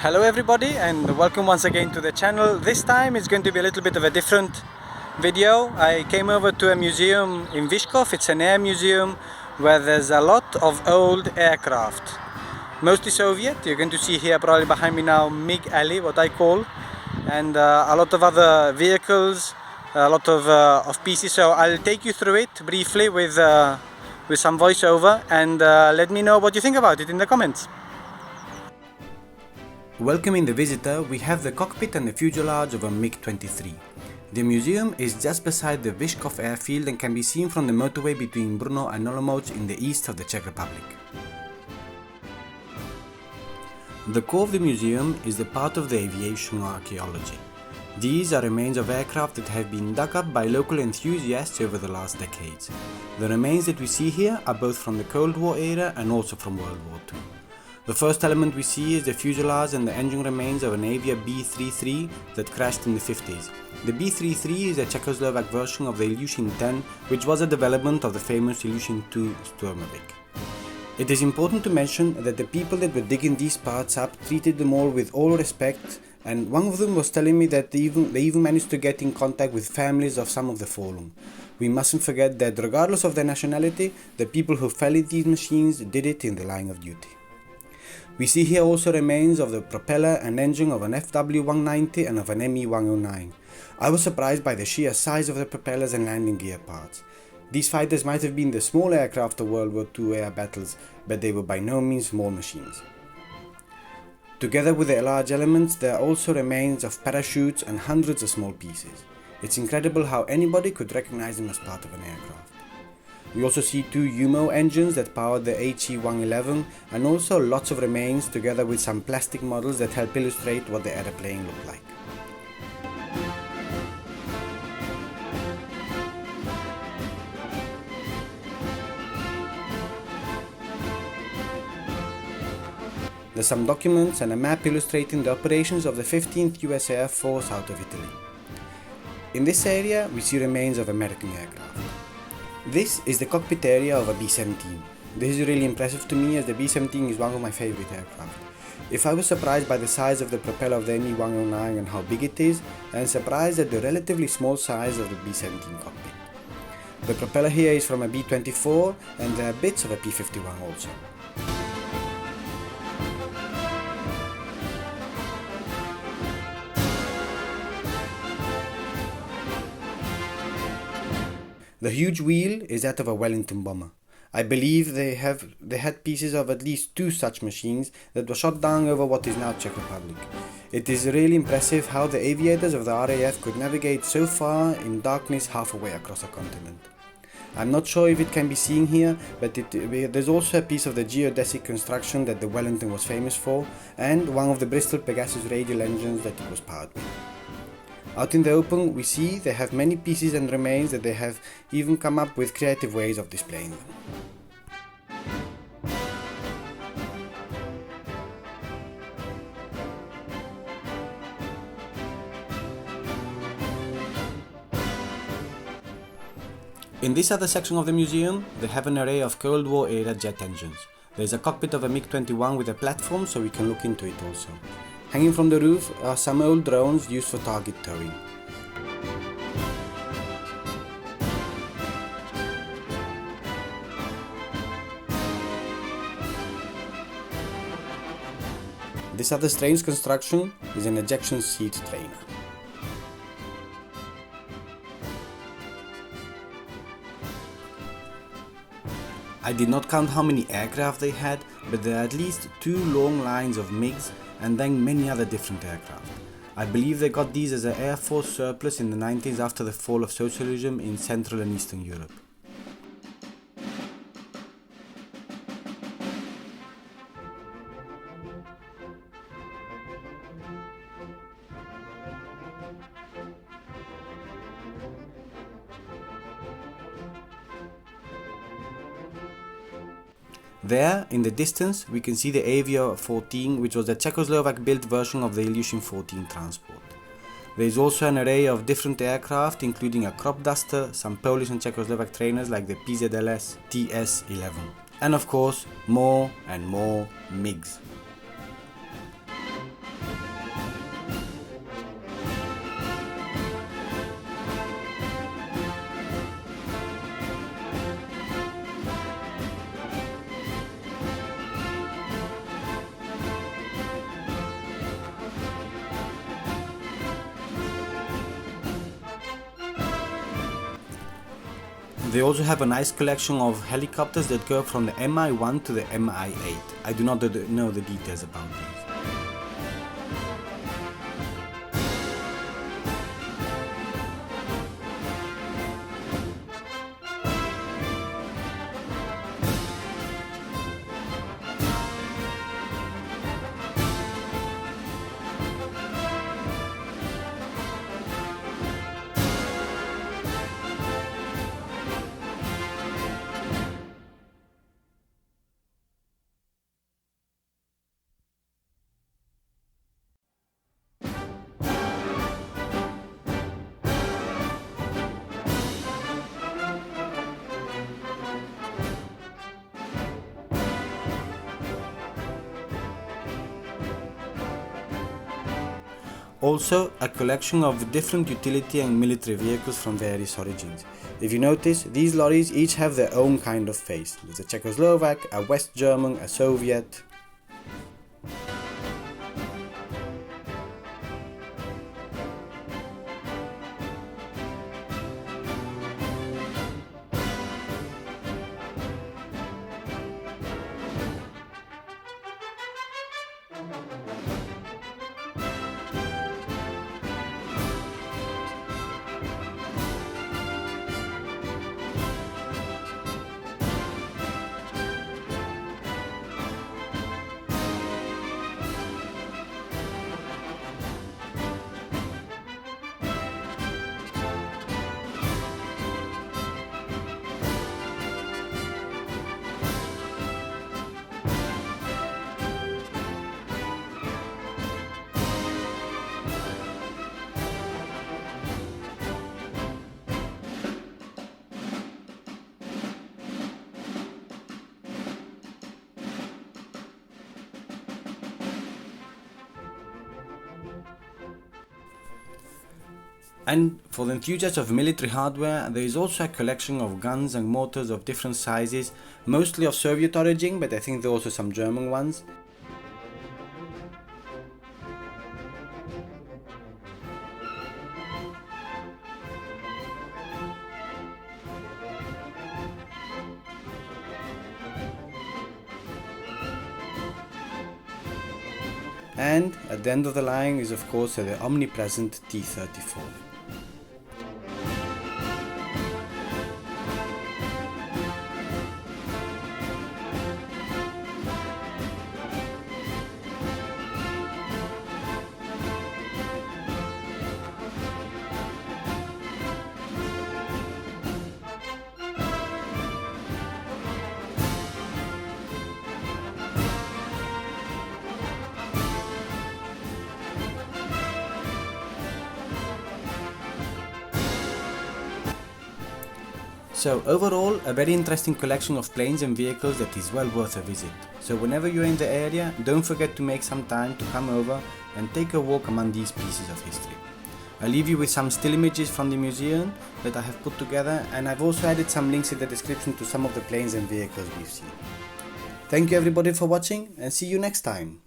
Hello everybody and welcome once again to the channel. This time it's going to be a little bit of a different video. I came over to a museum in Vyskov. It's an air museum where there's a lot of old aircraft. Mostly Soviet. You're going to see here probably behind me now MiG alley, what I call, and a lot of other vehicles, a lot of pieces. So I'll take you through it briefly with some voiceover and let me know what you think about it in the comments. Welcoming the visitor, we have the cockpit and the fuselage of a MiG-23. The museum is just beside the Vyskov airfield and can be seen from the motorway between Brno and Olomouc in the east of the Czech Republic. The core of the museum is the part of the aviation archaeology. These are remains of aircraft that have been dug up by local enthusiasts over the last decades. The remains that we see here are both from the Cold War era and also from World War II. The first element we see is the fuselage and the engine remains of an Avia B-33 that crashed in the 50s. The B-33 is a Czechoslovak version of the Ilyushin 10, which was a development of the famous Ilyushin 2 Sturmovik. It is important to mention that the people that were digging these parts up treated them all with all respect, and one of them was telling me that they even managed to get in contact with families of some of the fallen. We mustn't forget that regardless of their nationality, the people who fell in these machines did it in the line of duty. We see here also remains of the propeller and engine of an FW-190 and of an Me-109. I was surprised by the sheer size of the propellers and landing gear parts. These fighters might have been the small aircraft of World War II air battles, but they were by no means small machines. Together with the large elements, there are also remains of parachutes and hundreds of small pieces. It's incredible how anybody could recognize them as part of an aircraft. We also see two UMO engines that powered the HE-111 and also lots of remains together with some plastic models that help illustrate what the aeroplane looked like. There's some documents and a map illustrating the operations of the 15th US Air Force out of Italy. In this area we see remains of American aircraft. This is the cockpit area of a B-17. This is really impressive to me as the B-17 is one of my favorite aircraft. If I was surprised by the size of the propeller of the Me-109 and how big it is, I am surprised at the relatively small size of the B-17 cockpit. The propeller here is from a B-24 and there are bits of a P-51 also. The huge wheel is that of a Wellington bomber. I believe they had pieces of at least two such machines that were shot down over what is now Czech Republic. It is really impressive how the aviators of the RAF could navigate so far in darkness halfway across a continent. I'm not sure if it can be seen here, but there's also a piece of the geodesic construction that the Wellington was famous for, and one of the Bristol Pegasus radial engines that it was powered with. Out in the open we see they have many pieces and remains that they have even come up with creative ways of displaying them. In this other section of the museum they have an array of Cold War era jet engines. There is a cockpit of a MiG-21 with a platform so we can look into it also. Hanging from the roof are some old drones used for target towing. This other strange construction is an ejection seat trainer. I did not count how many aircraft they had, but there are at least two long lines of MiGs and then many other different aircraft. I believe they got these as an Air Force surplus in the 90s after the fall of socialism in Central and Eastern Europe. There, in the distance, we can see the Avia 14, which was the Czechoslovak-built version of the Ilyushin 14 transport. There is also an array of different aircraft, including a crop duster, some Polish and Czechoslovak trainers like the PZLS TS-11, and of course, more and more MiGs. They also have a nice collection of helicopters that go from the Mi-1 to the Mi-8. I do not know the details about these. Also, a collection of different utility and military vehicles from various origins. If you notice, these lorries each have their own kind of face. There's a Czechoslovak, a West German, a Soviet. And for the enthusiasts of military hardware, there is also a collection of guns and mortars of different sizes, mostly of Soviet origin, but I think there are also some German ones. And at the end of the line is of course the omnipresent T-34. So overall, a very interesting collection of planes and vehicles that is well worth a visit. So whenever you're in the area, don't forget to make some time to come over and take a walk among these pieces of history. I'll leave you with some still images from the museum that I have put together, and I've also added some links in the description to some of the planes and vehicles we've seen. Thank you everybody for watching, and see you next time.